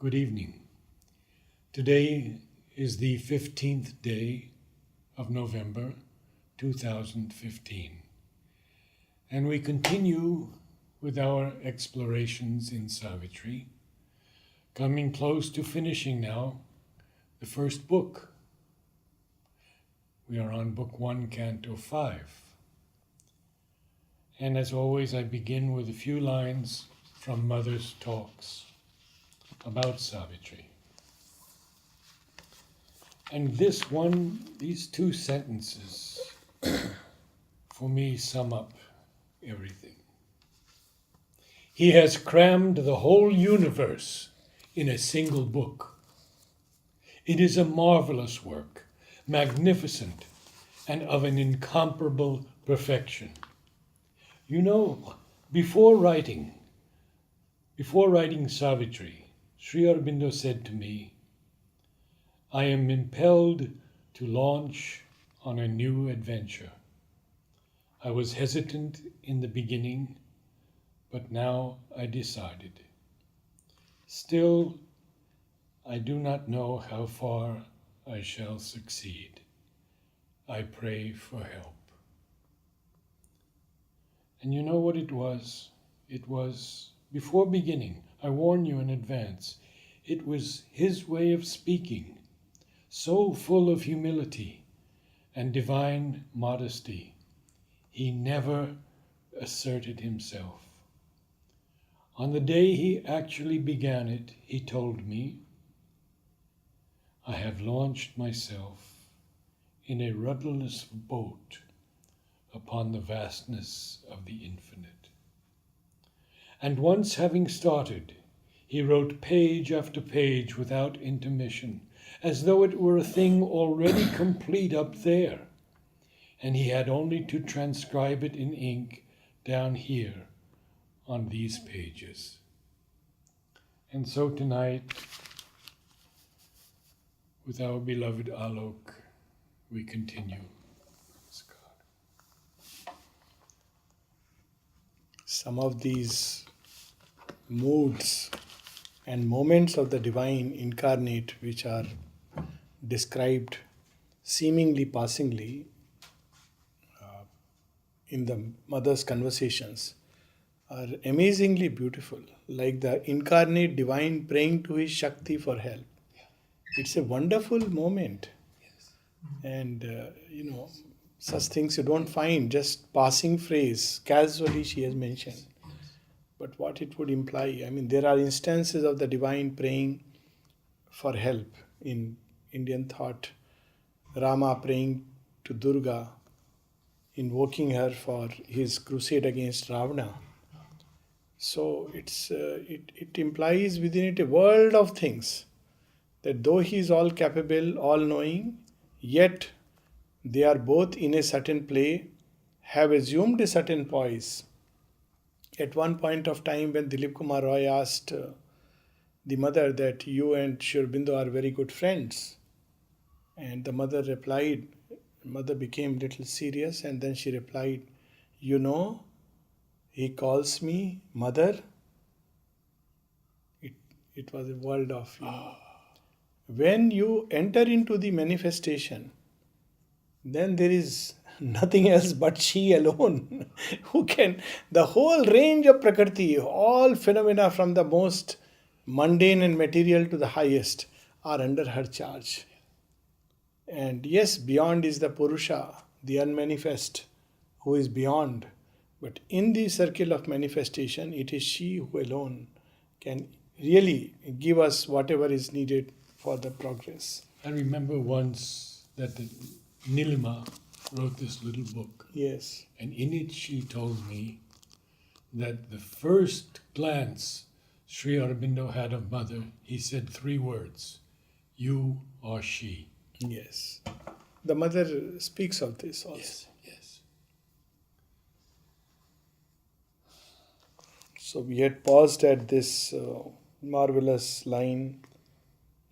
Good evening. Today is the 15th day of November 2015, and we continue with our explorations in Savitri, coming close to finishing now the first book. We are on Book 1, Canto 5. And as always, I begin with a few lines from Mother's talks about Savitri. And these two sentences for me sum up everything. He has crammed the whole universe in a single book. It is a marvelous work, magnificent, and of an incomparable perfection. You know, before writing Savitri, Sri Aurobindo said to me, I am impelled to launch on a new adventure. I was hesitant in the beginning, but now I decided. Still, I do not know how far I shall succeed. I pray for help. And you know what it was? It was, before beginning, I warn you in advance, it was his way of speaking, so full of humility and divine modesty. He never asserted himself. On the day he actually began it, he told me, I have launched myself in a rudderless boat upon the vastness of the infinite. And once having started, he wrote page after page without intermission, as though it were a thing already complete up there, and he had only to transcribe it in ink down here on these pages. And so tonight, with our beloved Alok, we continue. Praise God. Some of these moods and moments of the divine incarnate which are described seemingly passingly in the mother's conversations are amazingly beautiful, like the incarnate divine praying to his Shakti for help. It's a wonderful moment. And such things you don't find, just passing phrase, casually she has mentioned. But what it would imply, there are instances of the divine praying for help in Indian thought. Rama praying to Durga, invoking her for his crusade against Ravana. So it implies within it a world of things, that though he is all capable, all knowing, yet they are both in a certain play, have assumed a certain poise. At one point of time when Dilip Kumar Roy asked the mother that you and Sri Aurobindo are very good friends, and the mother became a little serious, and then she replied, he calls me mother. It was a world of, When you enter into the manifestation, then there is nothing else but she alone who can, the whole range of Prakriti, all phenomena from the most mundane and material to the highest are under her charge. And yes, beyond is the Purusha, the unmanifest, who is beyond. But in the circle of manifestation, it is she who alone can really give us whatever is needed for the progress. I remember once that Nilima wrote this little book. Yes. And in it she told me that the first glance Sri Aurobindo had of Mother, he said 3 words, you or she. Yes. The mother speaks of this also. Yes. So we had paused at this marvelous line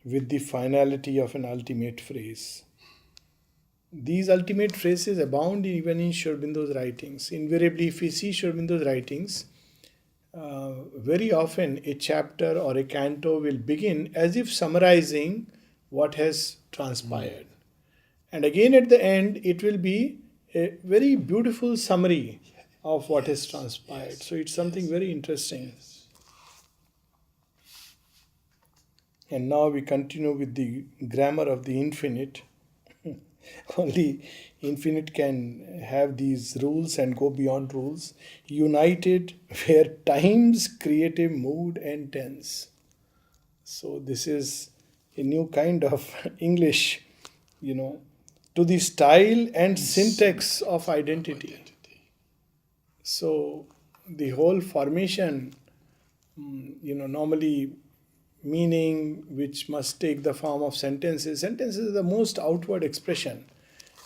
with the finality of an ultimate phrase. These ultimate phrases abound even in Sri Aurobindo's writings. Invariably, if we see Sri Aurobindo's writings, very often a chapter or a canto will begin as if summarizing what has transpired. And again at the end, it will be a very beautiful summary of what has transpired. So it's something very interesting. And now we continue with the grammar of the infinite. Only infinite can have these rules and go beyond rules. United where times create a mood and tense. So this is a new kind of English, to the style and syntax of identity. So the whole formation, normally meaning which must take the form of sentences. Sentences are the most outward expression.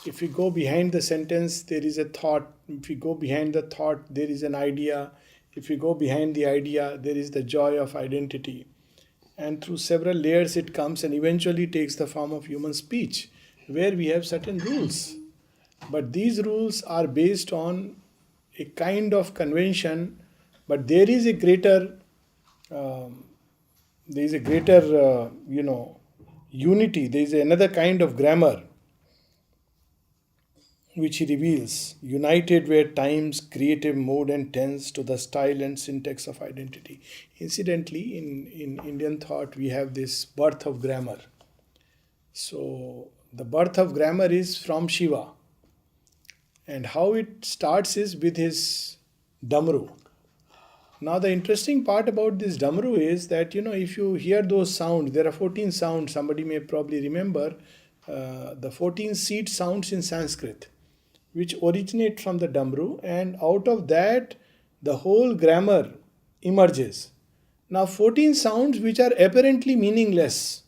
If we go behind the sentence, there is a thought. If we go behind the thought, there is an idea. If we go behind the idea, there is the joy of identity. And through several layers it comes and eventually takes the form of human speech, where we have certain rules. But these rules are based on a kind of convention, but there is a greater unity. There is another kind of grammar which he reveals, united where times, creative mode and tense to the style and syntax of identity. Incidentally, in Indian thought, we have this birth of grammar. So the birth of grammar is from Shiva. And how it starts is with his damru. Now the interesting part about this damru is that, if you hear those sounds, there are 14 sounds, somebody may probably remember the 14 seed sounds in Sanskrit, which originate from the damru, and out of that the whole grammar emerges. Now 14 sounds which are apparently meaningless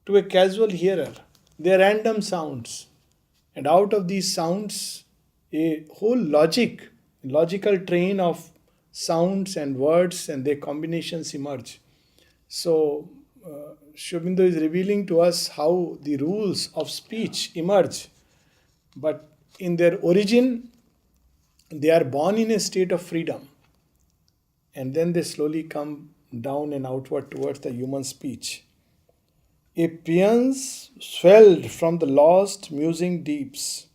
to a casual hearer, they are random sounds, and out of these sounds a whole logical train of sounds and words and their combinations emerge. So Aurobindo is revealing to us how the rules of speech emerge, but in their origin they are born in a state of freedom, and then they slowly come down and outward towards the human speech. A paeans swelled from the lost musing deeps,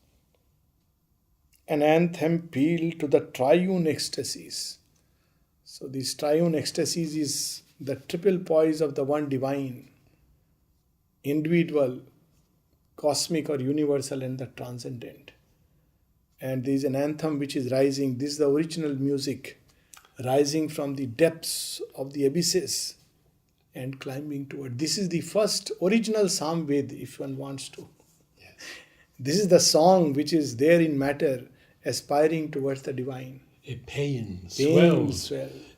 an anthem pealed to the triune ecstasies. So this triune ecstasies is the triple poise of the one divine, individual, cosmic or universal, and the transcendent. And there is an anthem which is rising. This is the original music, rising from the depths of the abysses and climbing toward. This is the first original Samved, if one wants to. Yes. This is the song which is there in matter, aspiring towards the divine. A paean swell,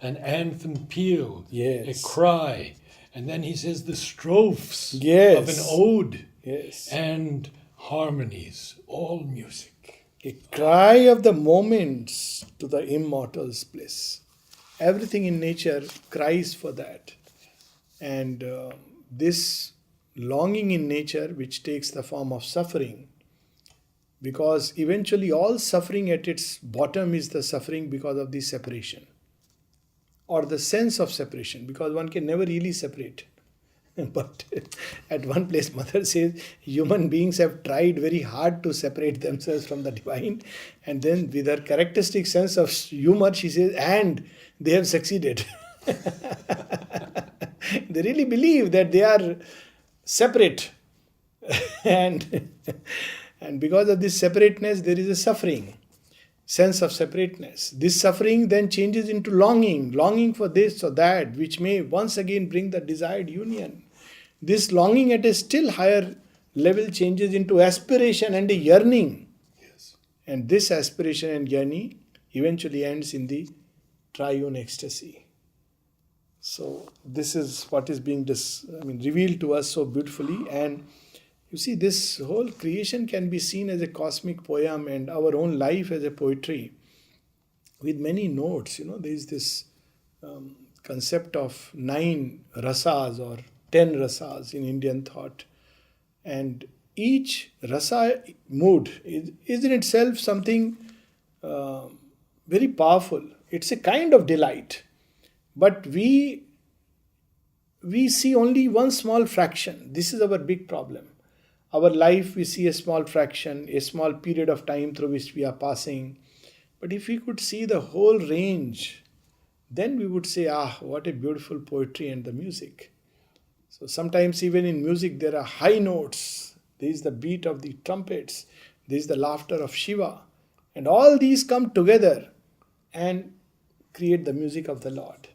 an anthem peal, yes, a cry, and then he says the strophes yes, of an ode, yes, and harmonies, all music. A cry of the moments to the immortal's bliss. Everything in nature cries for that. And this longing in nature, which takes the form of suffering, because eventually all suffering at its bottom is the suffering because of the separation or the sense of separation, because one can never really separate. But at one place mother says human beings have tried very hard to separate themselves from the divine, and then with her characteristic sense of humor she says, and they have succeeded. They really believe that they are separate. and because of this separateness, there is a suffering, sense of separateness. This suffering then changes into longing for this or that, which may once again bring the desired union. This longing at a still higher level changes into aspiration and a yearning. Yes. And this aspiration and yearning eventually ends in the triune ecstasy. So this is what is being revealed to us so beautifully. And you see, this whole creation can be seen as a cosmic poem, and our own life as a poetry with many notes. There is this concept of 9 rasas or 10 rasas in Indian thought. And each rasa mood is in itself something very powerful. It's a kind of delight. But we see only one small fraction. This is our big problem. Our life, we see a small fraction, a small period of time through which we are passing. But if we could see the whole range, then we would say, what a beautiful poetry and the music. So sometimes even in music there are high notes. There is the beat of the trumpets. There is the laughter of Shiva. And all these come together and create the music of the Lord.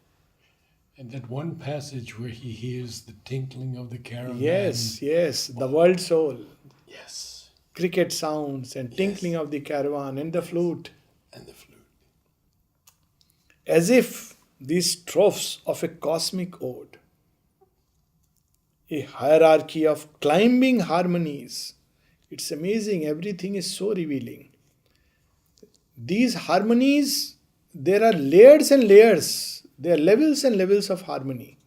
And that one passage where he hears the tinkling of the caravan. Yes, the world soul. Yes. Cricket sounds and tinkling of the caravan and the flute. And the flute. As if these strophes of a cosmic ode, a hierarchy of climbing harmonies. It's amazing, everything is so revealing. These harmonies, there are layers and layers, there are levels and levels of harmony.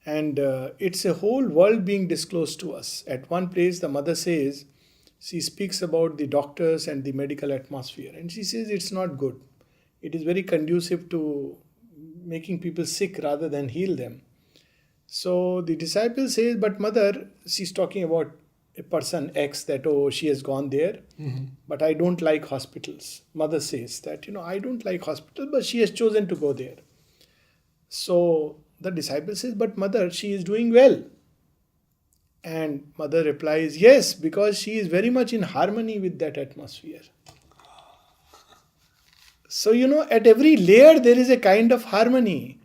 And it's a whole world being disclosed to us. At one place, the mother says, she speaks about the doctors and the medical atmosphere. And she says it's not good. It is very conducive to making people sick rather than heal them. So the disciple says, but mother, she's talking about a person X that, she has gone there, but I don't like hospitals. Mother says that, I don't like hospitals, but she has chosen to go there. So the disciple says, but mother, she is doing well. And mother replies, yes, because she is very much in harmony with that atmosphere. So, at every layer there is a kind of harmony.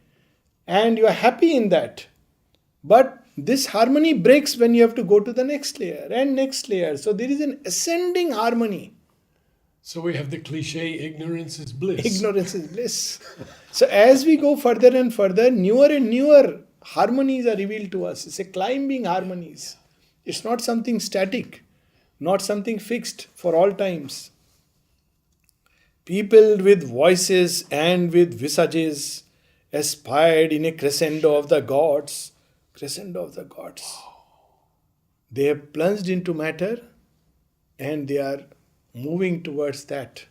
And you are happy in that. But this harmony breaks when you have to go to the next layer and next layer. So there is an ascending harmony. So we have the cliche, ignorance is bliss. Ignorance is bliss. So as we go further and further, newer and newer harmonies are revealed to us. It's a climbing harmonies. It's not something static, not something fixed for all times. People with voices and with visages aspired in a crescendo of the gods. Crescendo of the gods. They have plunged into matter and they are moving towards that.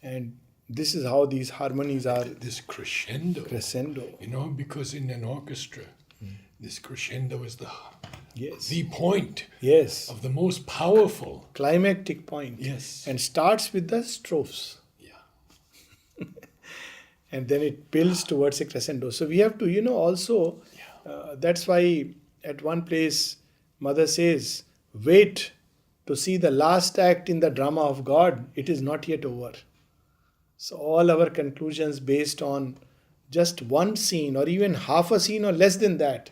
And this is how these harmonies are. This crescendo. Because in an orchestra, this crescendo is the point of the most powerful. Climactic point. Yes. And starts with the strophes. Yeah. And then it builds towards a crescendo. So we have to, also... that's why at one place mother says, wait to see the last act in the drama of God. It is not yet over. So all our conclusions based on just one scene or even half a scene or less than that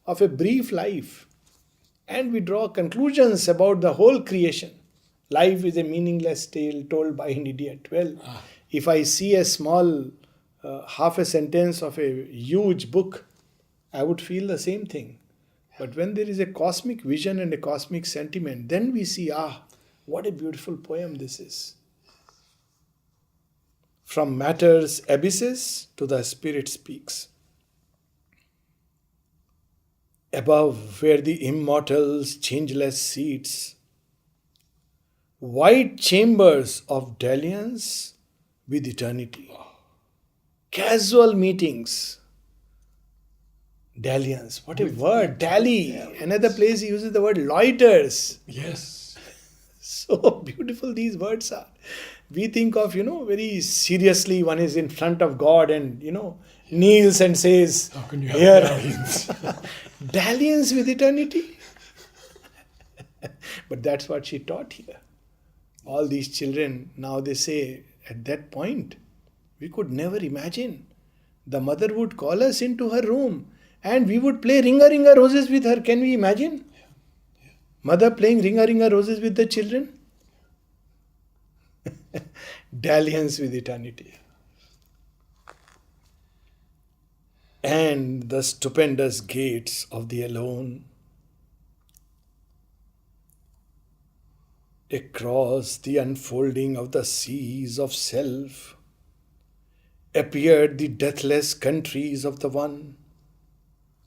of a brief life. And we draw conclusions about the whole creation. Life is a meaningless tale told by an idiot. Well, if I see a small half a sentence of a huge book, I would feel the same thing. But when there is a cosmic vision and a cosmic sentiment, then we see, what a beautiful poem this is. From matter's abysses to the spirit speaks. Above where the immortal's changeless seats, wide chambers of dalliance with eternity. Casual meetings. Dalliance. What a word. Dally. Another place he uses the word loiters. Yes. So beautiful these words are. We think of, very seriously, one is in front of God and, kneels and says, how can you have dalliance? Dalliance with eternity. But that's what she taught here. All these children, now they say, at that point, we could never imagine. The mother would call us into her room and we would play Ringa Ringa Roses with her. Can we imagine? Yeah. Mother playing Ringa Ringa Roses with the children? Dalliance with eternity. And the stupendous gates of the alone. Across the unfolding of the seas of self appeared the deathless countries of the one.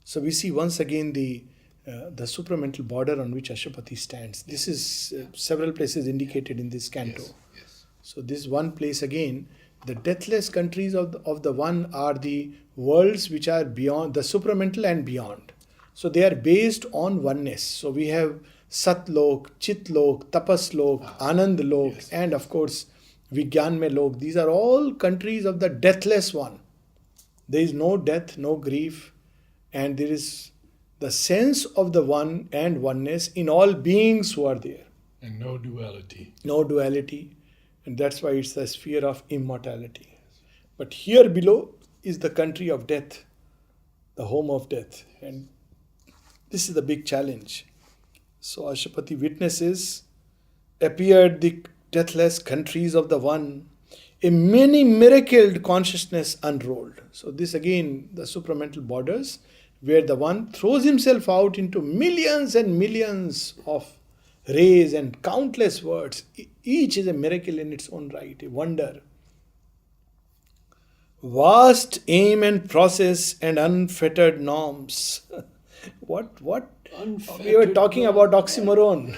So we see once again the supramental border on which Ashwapati stands. This is several places indicated in this canto. Yes. So this one place again, The deathless countries of the one are the worlds which are beyond the supramental and beyond. So they are based on oneness. So we have Satlok, Chitlok, Tapaslok, Anandlok, Yes. and of course Vigyanmay Lok. These are all countries of the deathless one. There is no death, no grief, and there is the sense of the one and oneness in all beings who are there. And no duality. No duality, and that's why it's the sphere of immortality. But here below is the country of death, the home of death, and this is the big challenge. So Ashapati witnesses appeared the deathless countries of the one, a many miracled consciousness unrolled. So this again, the supramental borders, where the one throws himself out into millions and millions of rays and countless words. Each is a miracle in its own right, a wonder. Vast aim and process and unfettered norms. What? Unfettered We were talking about oxymoron.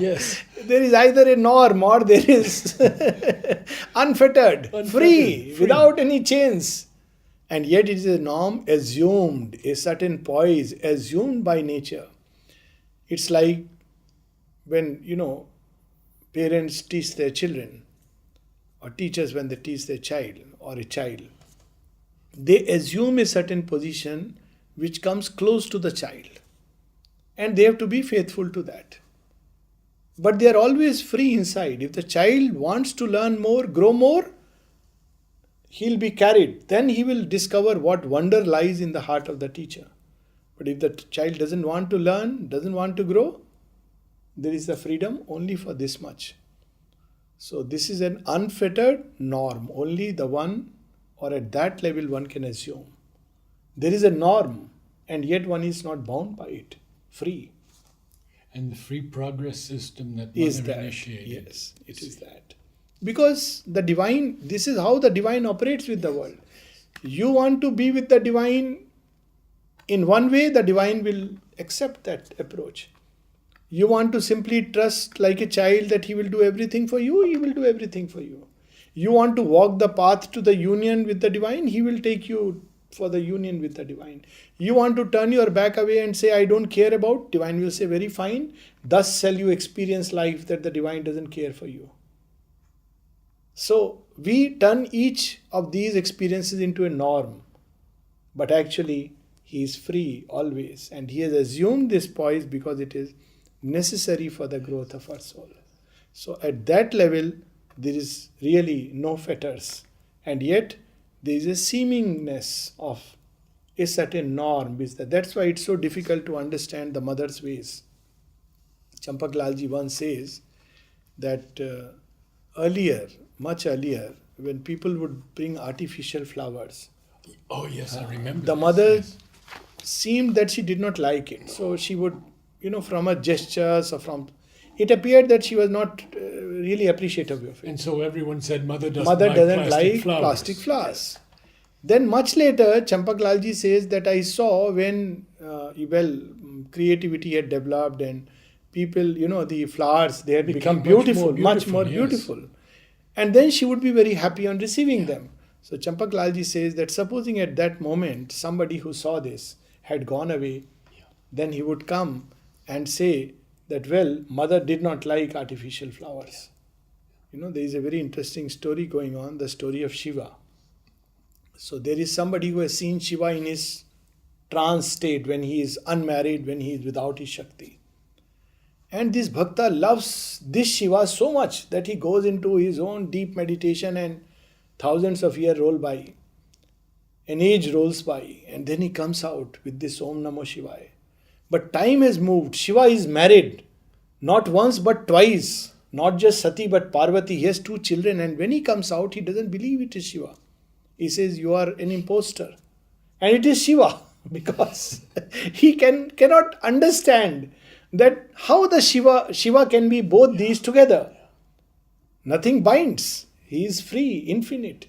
Yes. There is either a norm or there is unfettered, free, without any chains. And yet it is a norm assumed, a certain poise assumed by nature. It's like when, parents teach their children, or teachers when they teach their child or a child. They assume a certain position which comes close to the child. And they have to be faithful to that. But they are always free inside. If the child wants to learn more, grow more, he'll be carried. Then he will discover what wonder lies in the heart of the teacher. But if the child doesn't want to learn, doesn't want to grow, there is the freedom only for this much. So this is an unfettered norm. Only the one, or at that level, one can assume. There is a norm, and yet one is not bound by it. Free. And the free progress system that Is Mother that? initiated. Yes, it is that. Because the divine, this is how the divine operates with the world. You want to be with the divine in one way, the divine will accept that approach. You want to simply trust like a child that he will do everything for you, he will do everything for you. You want to walk the path to the union with the divine, he will take you for the union with the divine. You want to turn your back away and say, I don't care about, divine will say, very fine. Thus shall you experience life that the divine doesn't care for you. So we turn each of these experiences into a norm. But actually, he is free always. And he has assumed this poise because it is necessary for the growth of our soul. So at that level, there is really no fetters. And yet, there is a seemingness of a certain norm. That's why it's so difficult to understand the mother's ways. Champaklalji once says that earlier, much earlier, when people would bring artificial flowers, Oh, yes, I remember. the this, mother yes. seemed that she did not like it. So she would, from her gestures or from... It appeared that she was not really appreciative of it. And so everyone said Mother doesn't Like flowers. plastic flowers. Then much later, Champaklalji says that I saw when, creativity had developed and people, the flowers, they had become beautiful, much more yes. beautiful. And then she would be very happy on receiving them. So Champaklalji says that supposing at that moment somebody who saw this had gone away, then he would come and say that, well, mother did not like artificial flowers. There is a very interesting story going on, the story of Shiva. So there is somebody who has seen Shiva in his trance state when he is unmarried, when he is without his Shakti. And this Bhakta loves this Shiva so much that he goes into his own deep meditation and thousands of years roll by. An age rolls by and then he comes out with this Om Namo Shivaya. But time has moved. Shiva is married. Not once but twice. Not just Sati but Parvati. He has 2 children and when he comes out, he doesn't believe it is Shiva. He says, you are an imposter. And it is Shiva because he cannot understand that how the Shiva can be both these together. Nothing binds. He is free, infinite.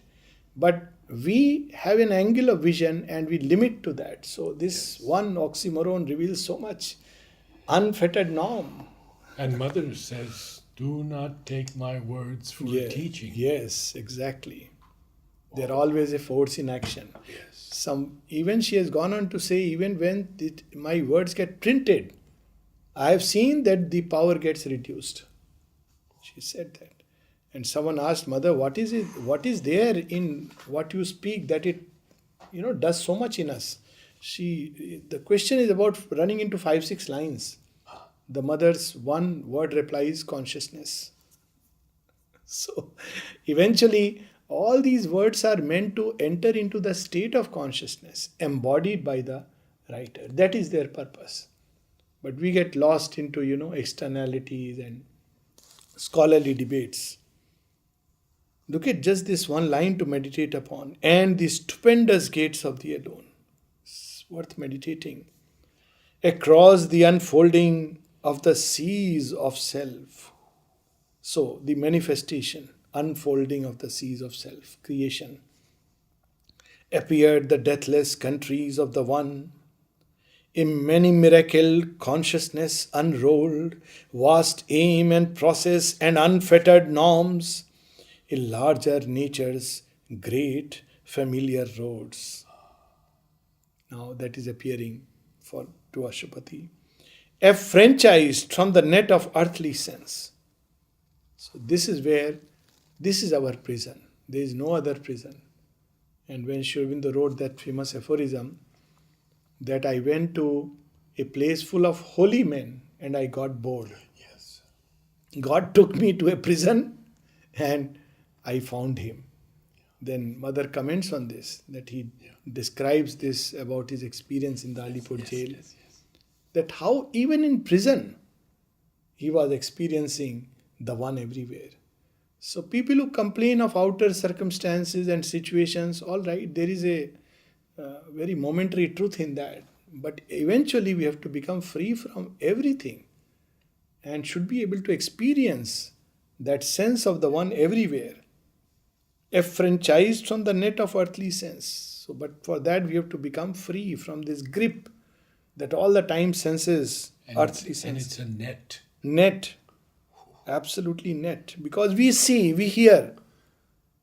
But we have an angle of vision and we limit to that. So this one oxymoron reveals so much. Unfettered norm. And Mother says Do not take my words for Yeah, teaching. yes, exactly. They're always a force in action. Yes. Even she has gone on to say, even when my words get printed, I have seen that the power gets reduced. She said that. And someone asked, Mother, what is it? What is there in what you speak that it, does so much in us? The question is about running into 5, 6 lines. The mother's one word reply is consciousness. So eventually, all these words are meant to enter into the state of consciousness embodied by the writer. That is their purpose. But we get lost into, externalities and scholarly debates. Look at just this one line to meditate upon. And the stupendous gates of the alone. It's worth meditating. Across the unfolding of the seas of self. So, the manifestation, unfolding of the seas of self, creation. Appeared the deathless countries of the One. In many miracle consciousness unrolled, vast aim and process and unfettered norms, in larger nature's great familiar roads. Now that is appearing to Ashwapati. Franchised from the net of earthly sense. So this is our prison. There is no other prison. And when Aurobindo wrote that famous aphorism, that I went to a place full of holy men and I got bored. Yes. God took me to a prison and I found him. Then Mother comments on this, that he describes this about his experience in the Alipur jail. Yes. That how even in prison he was experiencing the One everywhere. So people who complain of outer circumstances and situations, all right, there is a very momentary truth in that. But eventually we have to become free from everything and should be able to experience that sense of the One everywhere. Franchised from the net of earthly sense. So, but for that we have to become free from this grip that all the time senses earthly sense. And it's a net. Net. Absolutely net. Because we see, we hear,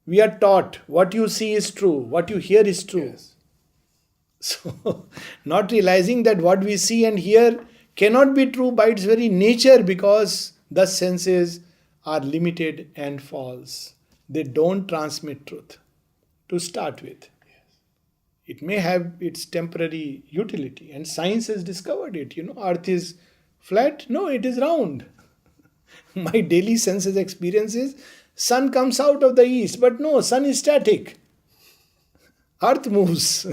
we are taught what you see is true, what you hear is true. Yes. So, not realizing that what we see and hear cannot be true by its very nature because the senses are limited and false. They don't transmit truth to start with. It may have its temporary utility, and science has discovered it. Earth is flat. No, it is round. My daily senses experiences, sun comes out of the east, but no, sun is static. Earth moves.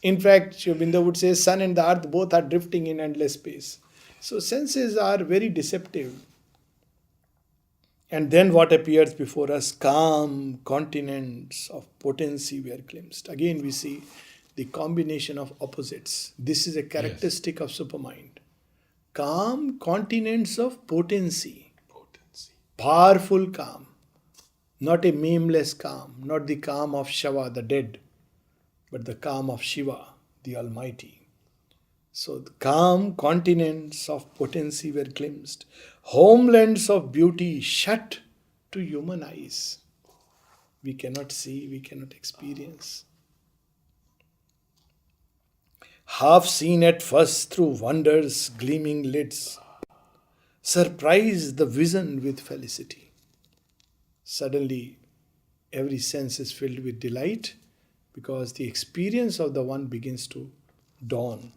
In fact, Aurobindo would say sun and the earth both are drifting in endless space. So senses are very deceptive. And then what appears before us? Calm continents of potency were glimpsed. Again we see the combination of opposites. This is a characteristic of supermind. Calm continents of potency. Powerful calm. Not a memeless calm. Not the calm of Shava, the dead, but the calm of Shiva, the Almighty. So the calm continents of potency were glimpsed. Homelands of beauty shut to human eyes. We cannot see, we cannot experience. Half seen at first through wonder's gleaming lids, surprise the vision with felicity. Suddenly, every sense is filled with delight because the experience of the One begins to dawn.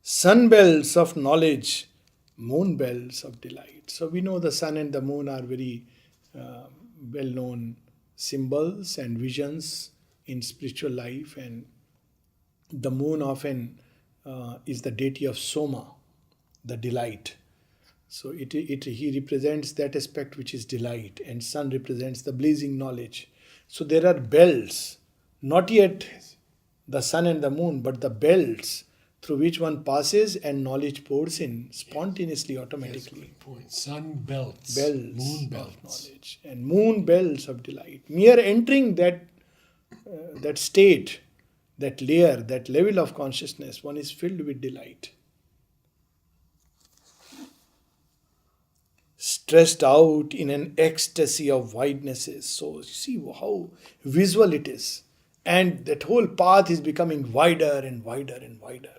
Sunbells of knowledge, moon bells of delight. So we know the sun and the moon are very well-known symbols and visions in spiritual life, and the moon often is the deity of Soma, the delight. So he represents that aspect which is delight, and sun represents the blazing knowledge. So there are bells, not yet the sun and the moon, but the bells through which one passes and knowledge pours in spontaneously, automatically. Yes, sun belts, Bells moon of belts, knowledge and moon bells of delight. Mere entering that state, that layer, that level of consciousness, one is filled with delight. stretched out in an ecstasy of widenesses. So see how visual it is. And that whole path is becoming wider and wider and wider.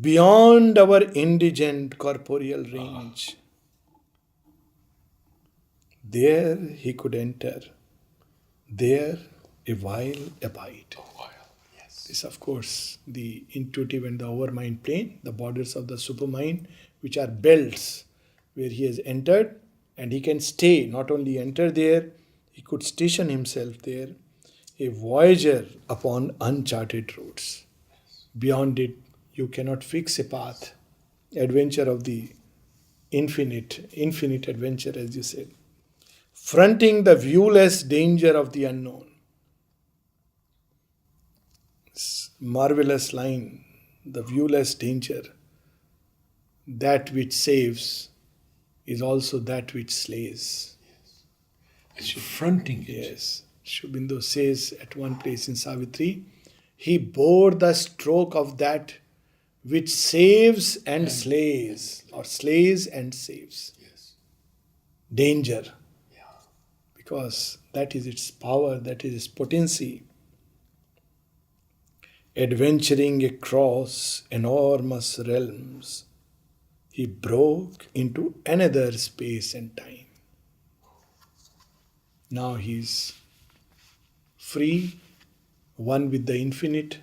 Beyond our indigent corporeal range. There he could enter. There a while abide. This, of course, the intuitive and the overmind plane, the borders of the supermind, which are belts where he has entered and he can stay, not only enter there, he could station himself there, a voyager upon uncharted roads. Beyond it, you cannot fix a path. Adventure of the infinite adventure, as you said. Fronting the viewless danger of the unknown. Marvelous line, the viewless danger. That which saves is also that which slays. It's fronting it. Yes. Aurobindo says at one place in Savitri, he bore the stroke of that which saves and slays, or slays and saves. Yes. Danger. Because that is its power, that is its potency. Adventuring across enormous realms, he broke into another space and time. Now he is free, one with the infinite.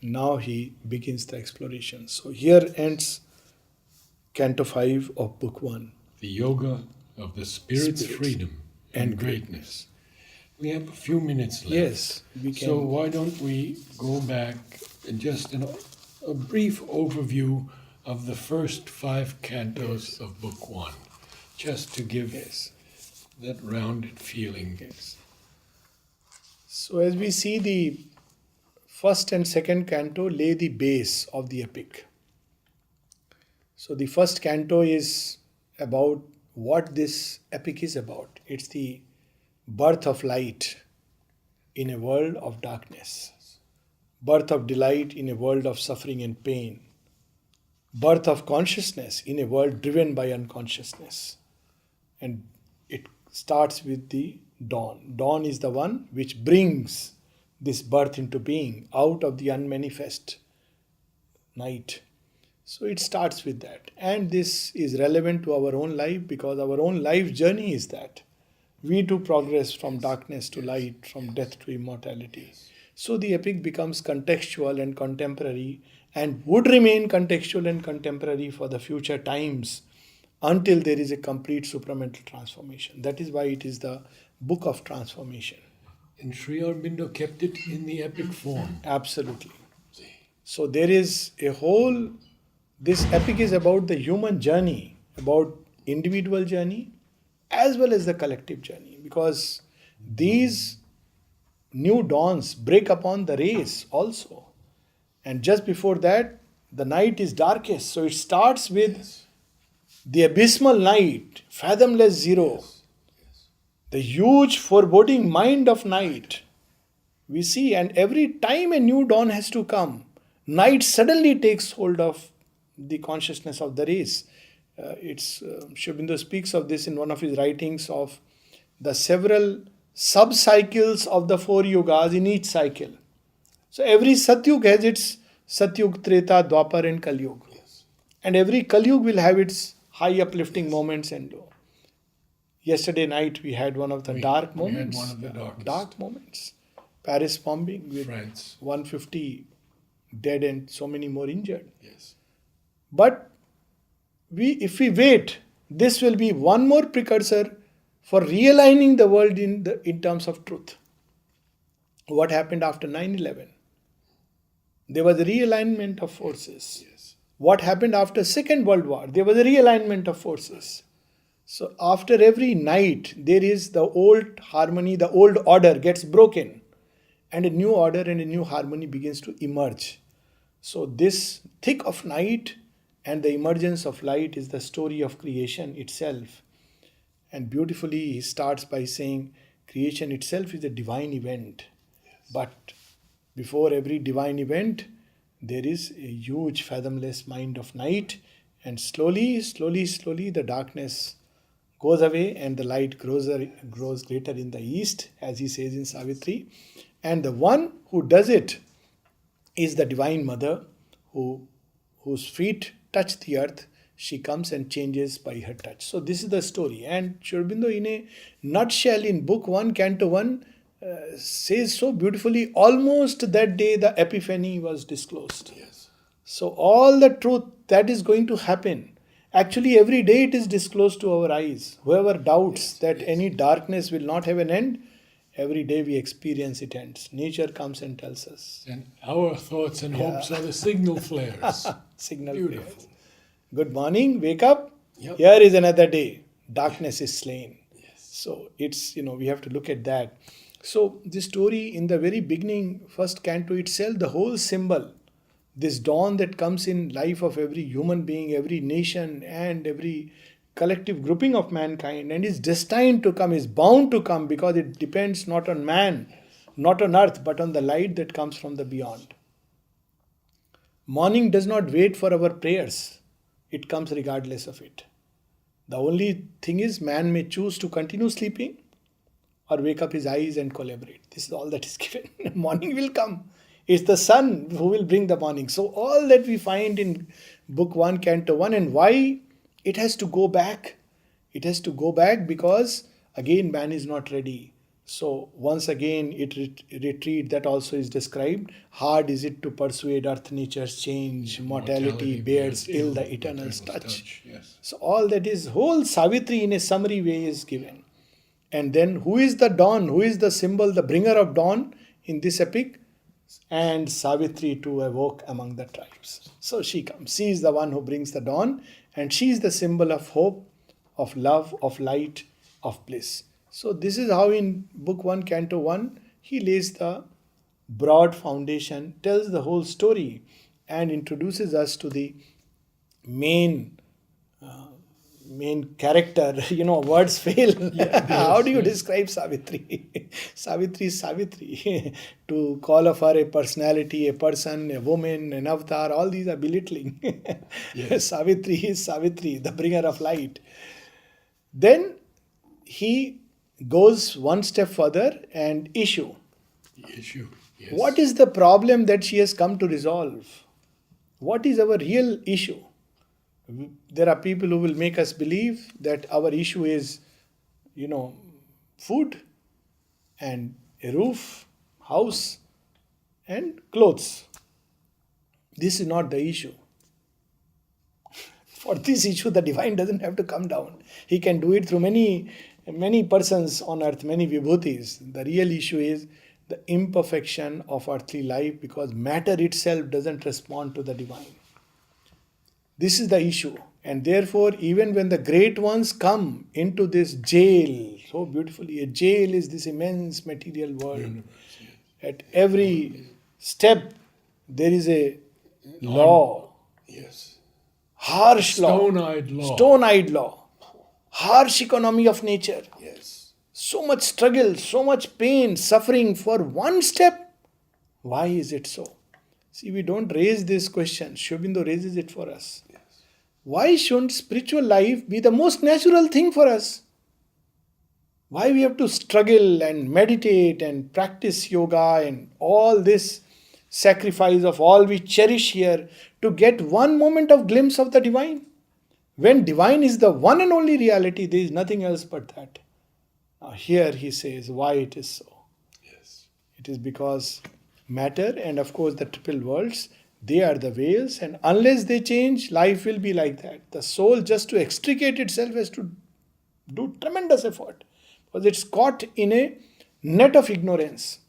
Now he begins the exploration. So here ends Canto 5 of Book 1. The Yoga of the Spirit's freedom and greatness. We have a few minutes left. Yes, we can. So why don't we go back and just a brief overview of the first 5 cantos of Book 1, just to give that rounded feeling. So as we see, the first and second canto lay the base of the epic. So the first canto is about what this epic is about. It's the birth of light in a world of darkness, birth of delight in a world of suffering and pain, birth of consciousness in a world driven by unconsciousness. And it starts with the dawn. Dawn is the one which brings this birth into being out of the unmanifest night. So it starts with that. And this is relevant to our own life because our own life journey is that. We too progress from darkness to light, from death to immortality. So the epic becomes contextual and contemporary and would remain contextual and contemporary for the future times until there is a complete supramental transformation. That is why it is the book of transformation. And Sri Aurobindo kept it in the epic form. Absolutely. So there is a whole, this epic is about the human journey, about individual journey as well as the collective journey, because these new dawns break upon the race also. And just before that, the night is darkest. So it starts with the abysmal night, fathomless zero, the huge foreboding mind of night. We see, and every time a new dawn has to come, night suddenly takes hold of the consciousness of the race. Aurobindo speaks of this in one of his writings of the several sub-cycles of the 4 yugas in each cycle. So every Satyug has its Satyug, Treta, Dwapar and Kalyug. And every Kalyug will have its high uplifting moments and low. Yesterday night we had one of the dark moments. We had one of the darkest. Dark moments. Paris bombing with France. 150 dead and so many more injured. Yes. But if we wait, this will be one more precursor for realigning the world in terms of truth. What happened after 9/11? There was a realignment of forces. Yes. What happened after Second World War? There was a realignment of forces. So after every night, there is the old harmony, the old order gets broken, and a new order and a new harmony begins to emerge. So this thick of night and the emergence of light is the story of creation itself. And beautifully he starts by saying creation itself is a divine event. But before every divine event, there is a huge fathomless mind of night, And slowly, the darkness goes away and the light grows greater in the east, as he says in Savitri. And the one who does it is the Divine Mother, whose feet touch the earth. She comes and changes by her touch. So this is the story. And Aurobindo, in a nutshell, in Book 1, Canto 1, says so beautifully, almost that day the epiphany was disclosed. Yes. So all the truth that is going to happen, actually every day it is disclosed to our eyes. Whoever doubts that any darkness will not have an end, every day we experience it ends. Nature comes and tells us. And our thoughts and hopes are the signal flares. Signal Beautiful. flares. Good morning, wake up. Yep. Here is another day. Darkness is slain. Yes. So it's, we have to look at that. So this story in the very beginning, first canto itself, the whole symbol, this dawn that comes in life of every human being, every nation and every collective grouping of mankind, and is destined to come, is bound to come, because it depends not on man, not on earth, but on the light that comes from the beyond. Morning does not wait for our prayers. It comes regardless of it. The only thing is, man may choose to continue sleeping or wake up his eyes and collaborate. This is all that is given. Morning will come. It's the sun who will bring the morning. So all that we find in Book 1, Canto 1, and why it has to go back. It has to go back because, again, man is not ready. So once again it retreat, that also is described. Hard is it to persuade earth nature's change, mortality bears ill the eternal's touch. Yes. So all that is, whole Savitri in a summary way is given. And then who is the dawn? Who is the symbol, the bringer of dawn in this epic? And Savitri to awoke among the tribes. So she comes. She is the one who brings the dawn, and she is the symbol of hope, of love, of light, of bliss. So this is how in Book 1, Canto 1, he lays the broad foundation, tells the whole story, and introduces us to the main character. Words fail. How do you describe Savitri? Savitri is Savitri. To call of her a personality, a person, a woman, an avatar, all these are belittling. Yes. Savitri is Savitri, the bringer of light. Then he goes one step further and issue. Issue. Yes. What is the problem that she has come to resolve? What is our real issue? There are people who will make us believe that our issue is, food and a roof, house and clothes. This is not the issue. For this issue, the divine doesn't have to come down. He can do it through many persons on earth, many vibhutis. The real issue is the imperfection of earthly life, because matter itself doesn't respond to the divine. This is the issue. And therefore, even when the great ones come into this jail, so beautifully, a jail is this immense material world. Universe, yes. At every step, there is a law, Yes. harsh law, Stone-eyed law. stone-eyed law, harsh economy of nature. Yes. So much struggle, so much pain, suffering for one step. Why is it so? See, we don't raise this question. Aurobindo raises it for us. Yes. Why shouldn't spiritual life be the most natural thing for us? Why we have to struggle and meditate and practice yoga and all this sacrifice of all we cherish here to get one moment of glimpse of the divine? When divine is the one and only reality, there is nothing else but that. Now here he says why it is so. Yes. It is because matter and of course the triple worlds, they are the veils, and unless they change, life will be like that. The soul, just to extricate itself, has to do tremendous effort, because it's caught in a net of ignorance.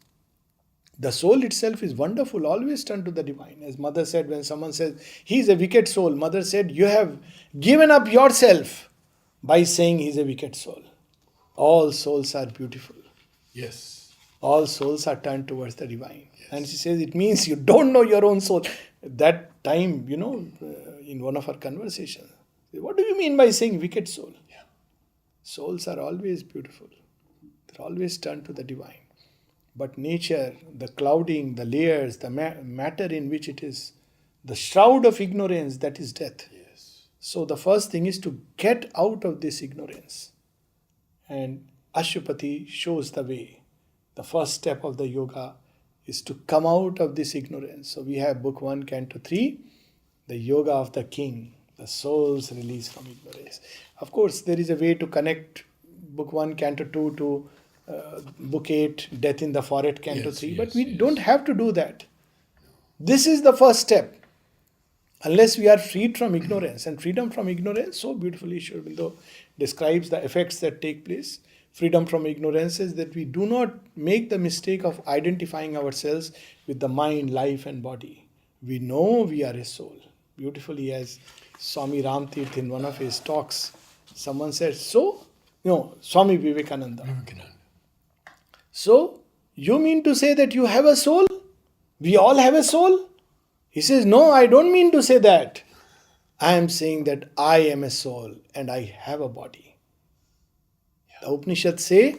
The soul itself is wonderful, always turned to the divine. As mother said, when someone says, he is a wicked soul, mother said, you have given up yourself by saying he is a wicked soul. All souls are beautiful. Yes. All souls are turned towards the divine. Yes. And she says, it means you don't know your own soul. That time, in one of our conversations, what do you mean by saying wicked soul? Yeah. Souls are always beautiful. They're always turned to the divine. But nature, the clouding, the layers, the matter in which it is, the shroud of ignorance, that is death. Yes. So the first thing is to get out of this ignorance. And Ashupati shows the way. The first step of the yoga is to come out of this ignorance. So we have book 1, canto 3, the yoga of the king, the soul's release from ignorance. Of course, there is a way to connect book 1, canto 2 to book 8, death in the forest, canto 3. But we don't have to do that. This is the first step. Unless we are freed from ignorance, and freedom from ignorance, so beautifully Sri Aurobindo describes the effects that take place. Freedom from ignorance is that we do not make the mistake of identifying ourselves with the mind, life and body. We know we are a soul. Beautifully, as Swami Ramtirth in one of his talks, someone said, Swami Vivekananda. So, you mean to say that you have a soul? We all have a soul? He says, no, I don't mean to say that. I am saying that I am a soul and I have a body. The Upanishads say,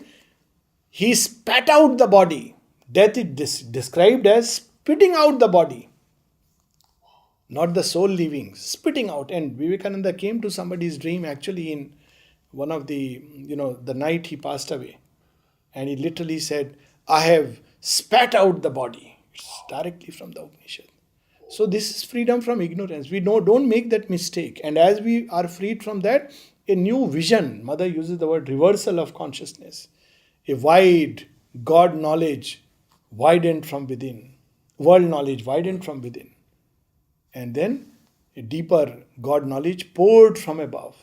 he spat out the body. Death is described as spitting out the body. Not the soul leaving, spitting out. And Vivekananda came to somebody's dream actually in one of the night he passed away. And he literally said, I have spat out the body. It's directly from the Upanishad. So this is freedom from ignorance. We don't make that mistake. And as we are freed from that, a new vision, Mother uses the word reversal of consciousness. A wide God knowledge widened from within. World knowledge widened from within. And then a deeper God knowledge poured from above.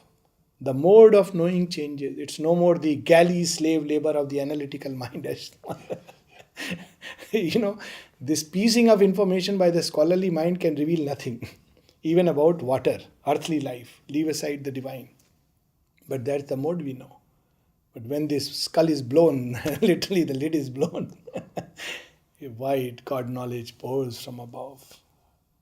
The mode of knowing changes. It's no more the galley slave labor of the analytical mind. This piecing of information by the scholarly mind can reveal nothing, even about water, earthly life. Leave aside the divine. But that's the mode we know. But when this skull is blown, literally the lid is blown, a wide God knowledge pours from above.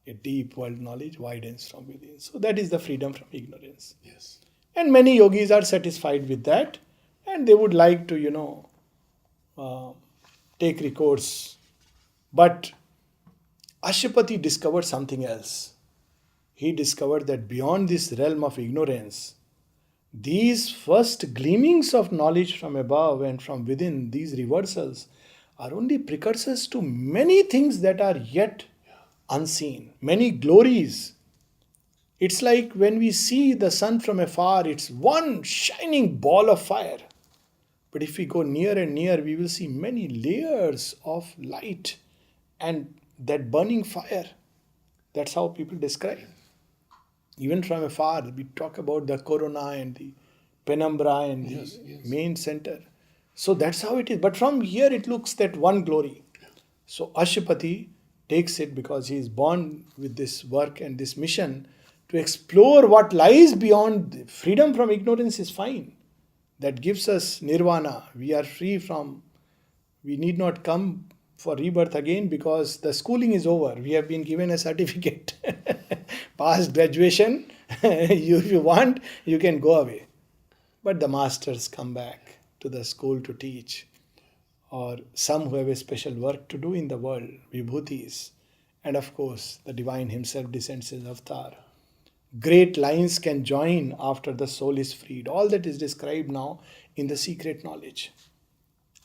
A deep world knowledge widens from within. So that is the freedom from ignorance. Yes. And many yogis are satisfied with that. And they would like to, take recourse. But Ashupati discovered something else. He discovered that beyond this realm of ignorance, these first gleamings of knowledge from above and from within, these reversals, are only precursors to many things that are yet unseen, many glories. It's like when we see the sun from afar, it's one shining ball of fire. But if we go near and near, we will see many layers of light and that burning fire. That's how people describe. Even from afar, we talk about the corona and the penumbra and the main center. So that's how it is. But from here, it looks that one glory. So Ashupati takes it because he is born with this work and this mission to explore what lies beyond. Freedom from ignorance is fine. That gives us nirvana. We are free from, we need not come for rebirth again because the schooling is over. We have been given a certificate. Past graduation, if you want, you can go away. But the masters come back to the school to teach. Or some who have a special work to do in the world, vibhutis. And of course, the divine himself descends as avatar. Great lines can join after the soul is freed. All that is described now in the secret knowledge.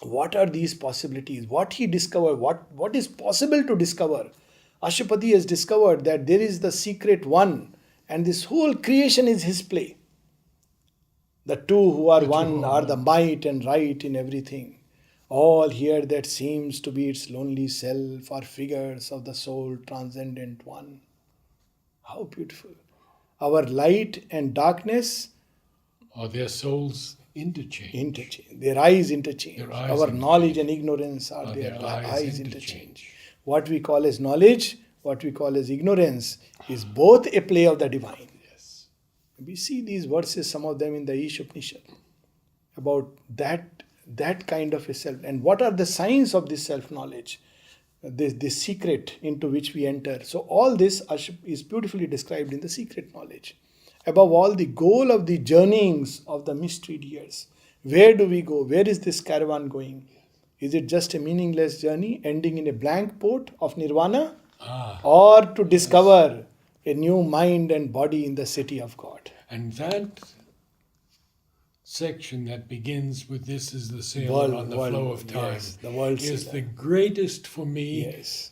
What are these possibilities? What he discovered? What is possible to discover? Ashupati has discovered that there is the secret one and this whole creation is his play. The two who are one are the might and right in everything. All here that seems to be its lonely self are figures of the soul transcendent one. How beautiful. Our light and darkness Or their souls interchange. Their eyes interchange. Their eyes Our interchange. knowledge and ignorance are their eyes interchange. interchange. What we call as knowledge, what we call as ignorance, is both a play of the divine. Yes. We see these verses, some of them in the Ish Upanishad, about that kind of a self. And what are the signs of this self-knowledge? This secret into which we enter. So all this is beautifully described in the secret knowledge. Above all, the goal of the journeyings of the mystery years. Where do we go? Where is this caravan going? Is it just a meaningless journey ending in a blank port of nirvana? Or to discover a new mind and body in the city of God. And that section that begins with "This is the sailor World, on the world, flow of time" yes, the world is sailor. the greatest for me, Yes,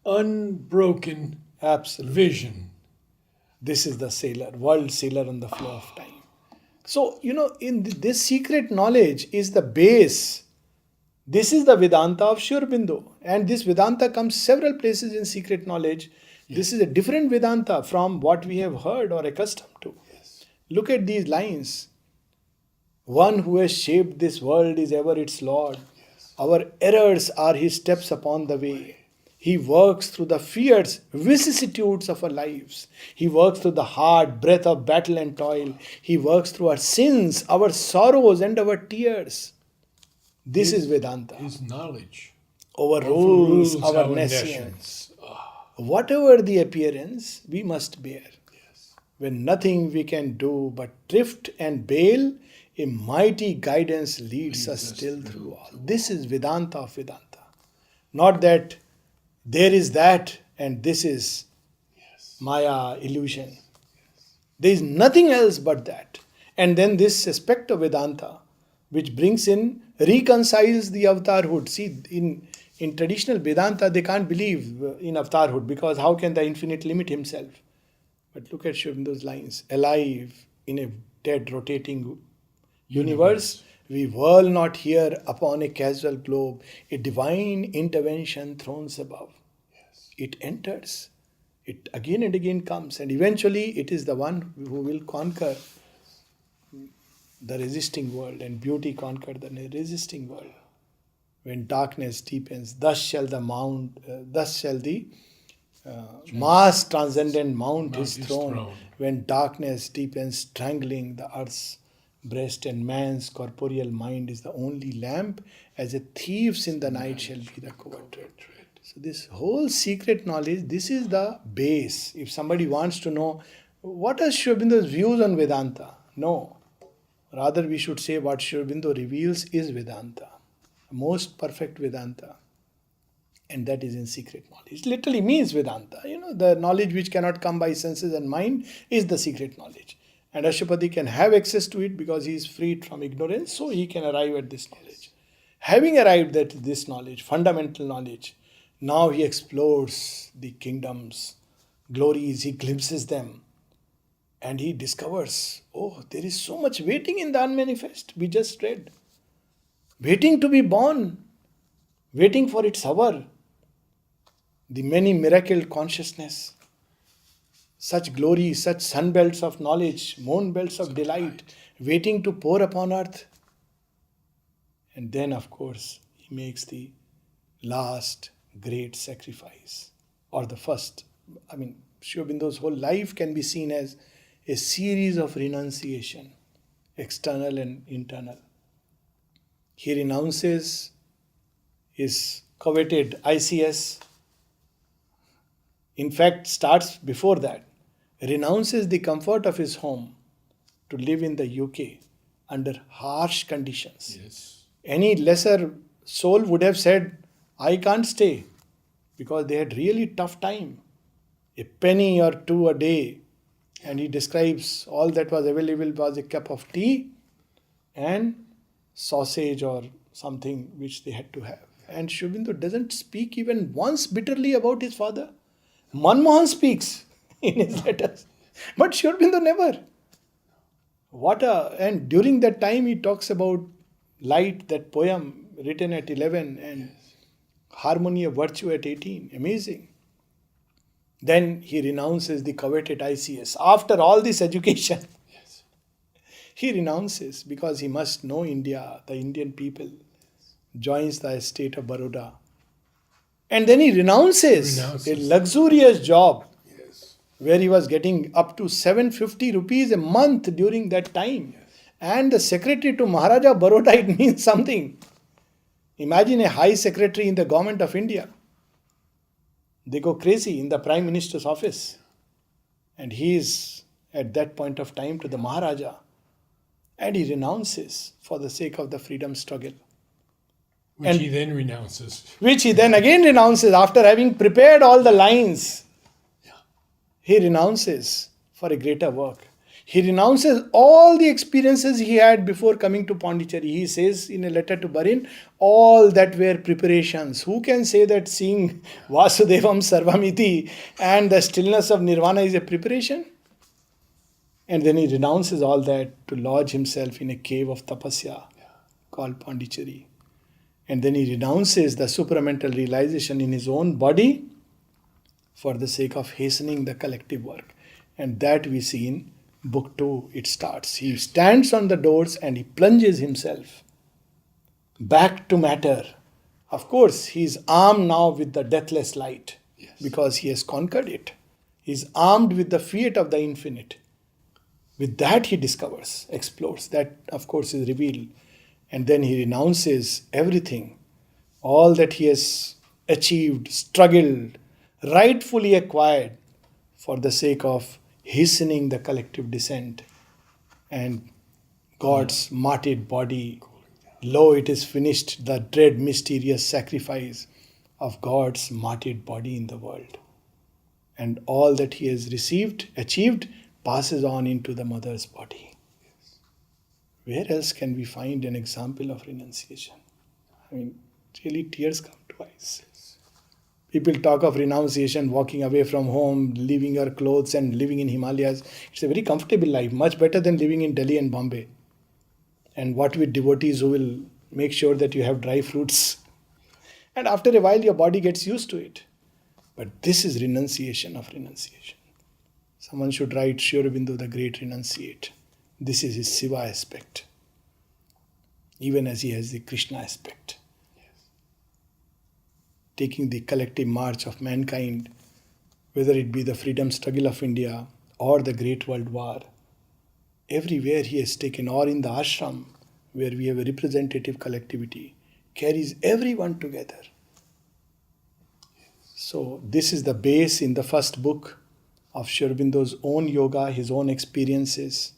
unbroken absolutely. vision. This is the sailor, world sailor on the flow of time. So, in this secret knowledge is the base. This is the Vedanta of Aurobindo. And this Vedanta comes several places in secret knowledge. This is a different Vedanta from what we have heard or accustomed to. Yes. Look at these lines. One who has shaped this world is ever its Lord. Yes. Our errors are his steps upon the way. He works through the fierce vicissitudes of our lives. He works through the hard breath of battle and toil. He works through our sins, our sorrows, and our tears. This is Vedanta. His knowledge Overrules our our nescience. nescience. Whatever the appearance, we must bear. Yes. When nothing we can do but drift and bail, a mighty guidance leads us still through all. This is Vedanta of Vedanta. Not that there is that and this is Yes. Maya, illusion. There is nothing else but that. And then this aspect of Vedanta, which brings in, reconciles the avatarhood. See, in traditional Vedanta, they can't believe in avatarhood because how can the infinite limit himself? But look at Aurobindo's lines. Alive in a dead rotating universe, we whirl not here upon a casual globe, a divine intervention thrones above. Yes. It enters. It again and again comes, and eventually it is the one who will conquer the resisting world, and beauty conquer the resisting world. When darkness deepens, thus shall the mass transcendent mount his throne. When darkness deepens, strangling the earth's breast, and man's corporeal mind is the only lamp, as a thief's in the night shall be the covert. So this whole secret knowledge, this is the base. If somebody wants to know what are Aurobindo's views on Vedanta, no. Rather we should say what Aurobindo reveals is Vedanta. Most perfect Vedanta. And that is in secret knowledge. It literally means Vedanta. The knowledge which cannot come by senses and mind is the secret knowledge. And Ashwapati can have access to it because he is freed from ignorance, so he can arrive at this knowledge. Having arrived at this knowledge, fundamental knowledge, now he explores the kingdoms, glories, he glimpses them. And he discovers, there is so much waiting in the unmanifest. We just read. Waiting to be born. Waiting for its hour. The many miracled consciousness. Such glory, such sunbelts of knowledge, moon belts of delight, waiting to pour upon earth. And then, of course, he makes the last great sacrifice. Or the first. Aurobindo's whole life can be seen as a series of renunciation, external and internal. He renounces his coveted ICS. In fact, starts before that. Renounces the comfort of his home to live in the UK under harsh conditions. Yes. Any lesser soul would have said, I can't stay, because they had really tough time. A penny or two a day. And he describes all that was available was a cup of tea and sausage or something which they had to have. And Aurobindo doesn't speak even once bitterly about his father. Manmohan speaks in his letters, but Aurobindo never. And during that time he talks about Light, that poem written at 11, and Harmony of Virtue at 18. Amazing. Then he renounces the coveted ICS. After all this education, Yes. he renounces because he must know India, the Indian people, joins the estate of Baroda. And then he renounces a luxurious job Yes. where he was getting up to 750 rupees a month during that time. Yes. And the secretary to Maharaja Baroda, it means something. Imagine a high secretary in the government of India. They go crazy in the Prime Minister's office. And he is at that point of time to the Maharaja. And he renounces for the sake of the freedom struggle. Which he then renounces. Which he then again renounces after having prepared all the lines. Yeah. he renounces for a greater work. He renounces all the experiences he had before coming to Pondicherry. He says in a letter to Barin, all that were preparations. Who can say that seeing Vasudevam Sarvamiti and the stillness of Nirvana is a preparation? And then he renounces all that to lodge himself in a cave of tapasya called Pondicherry. And then he renounces the supramental realization in his own body for the sake of hastening the collective work. And that we see in Book 2, it starts. He stands on the doors and he plunges himself back to matter. Of course, he is armed now with the deathless light because he has conquered it. He is armed with the fiat of the infinite. With that he discovers, explores. That, of course, is revealed. And then he renounces everything, all that he has achieved, struggled, rightfully acquired for the sake of hastening the collective descent. And God's martyred body, lo, it is finished, the dread mysterious sacrifice of God's martyred body in the world. And all that he has received, achieved, passes on into the mother's body. Where else can we find an example of renunciation? I mean, really tears come to eyes. People talk of renunciation, walking away from home, leaving your clothes and living in Himalayas. It's a very comfortable life, much better than living in Delhi and Bombay. And what with devotees who will make sure that you have dry fruits. And after a while, your body gets used to it. But this is renunciation of renunciation. Someone should write Aurobindo the Great Renunciate. This is his Shiva aspect. Even as he has the Krishna aspect. Taking the collective march of mankind, whether it be the freedom struggle of India or the Great World War, everywhere he has taken, or in the ashram, where we have a representative collectivity, carries everyone together. So this is the base in the first book of Aurobindo's own yoga, his own experiences.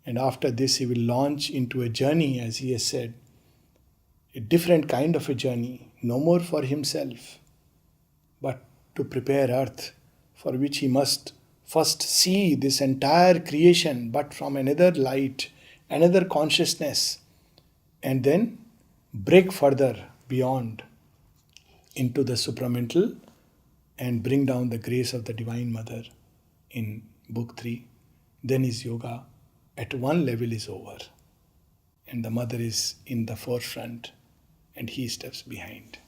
And after this he will launch into a journey, as he has said, a different kind of a journey, no more for himself, but to prepare earth, for which he must first see this entire creation, but from another light, another consciousness, and then break further beyond into the supramental and bring down the grace of the Divine Mother in Book 3. Then his yoga at one level is over, and the Mother is in the forefront and he steps behind.